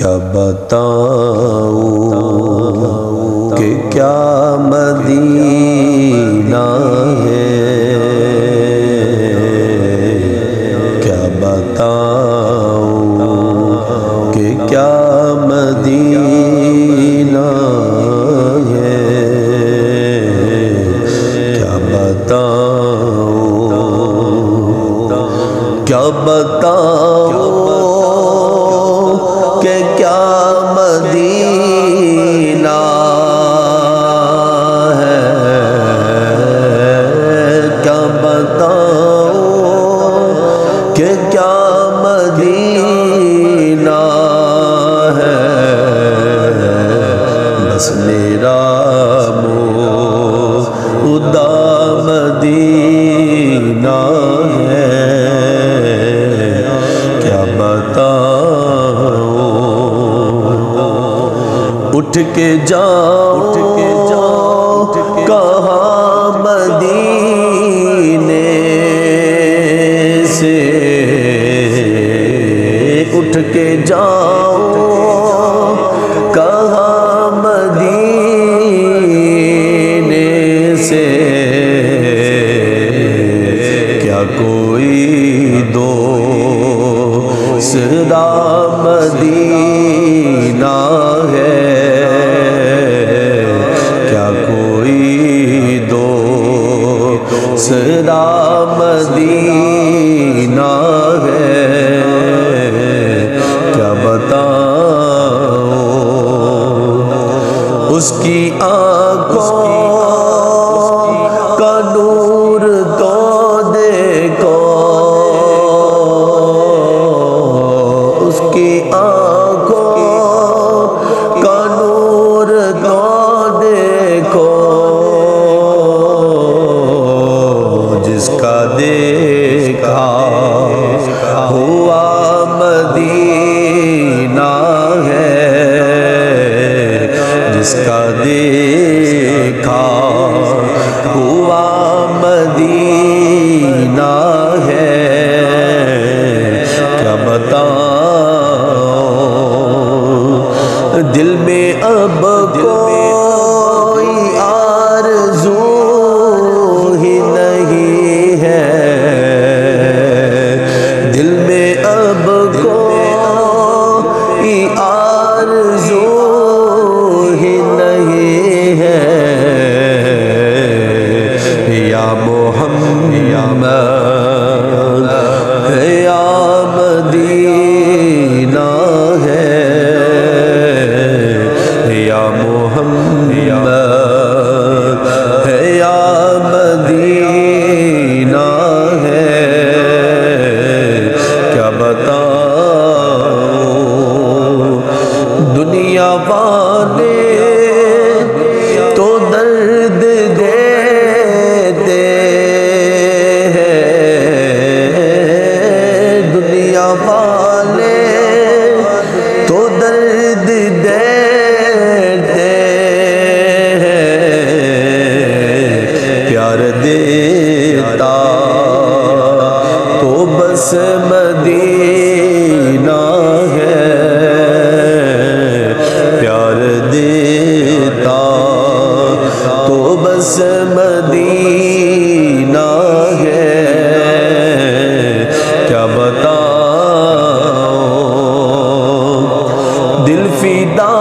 کیا بتاؤں کہ کیا مدینہ ہے، کیا بتاؤں کہ کیا مدینہ ہے، کیا بتاؤں، کیا بتاؤں کہ کیا مدینہ ہے، کیا بتاؤں کہ کیا مدینہ ہے، بس میرا مودہ مدینہ ہے، کیا بتاؤں، اٹھ کے جاؤ کہاں مدینے سے، اٹھ کے جاؤ کہاں مدینے سے، کیا کوئی دوسرا مدینہ ہے، کیا کوئی دوسرا مدینہ ہے، کیا بتاؤں اس کی آنکھوں کا نور تو دیکھو، اس کی آنکھوں کا نور تو دیکھو، جس کا دیکھا ہوا مدینہ ہے، جس کا دیکھا ہوا مدینہ ہے، کیا بتاؤں دل میں اب کوئی آرزو ہی نہیں ہے، دل میں اب کوئی آرزو ہی نہیں ہے، یا محمد یا مدینہ ہے، یا محمد یا مدینہ ہے، کیا بتاؤں دنیا والے تو درد دیتے ہیں، دنیا والے تو درد دیتے ہیں، پیار دیتا تو بس مدینہ ہے، پیار دیتا تو بس مدینہ ہے، کیا بتاؤں دل فدا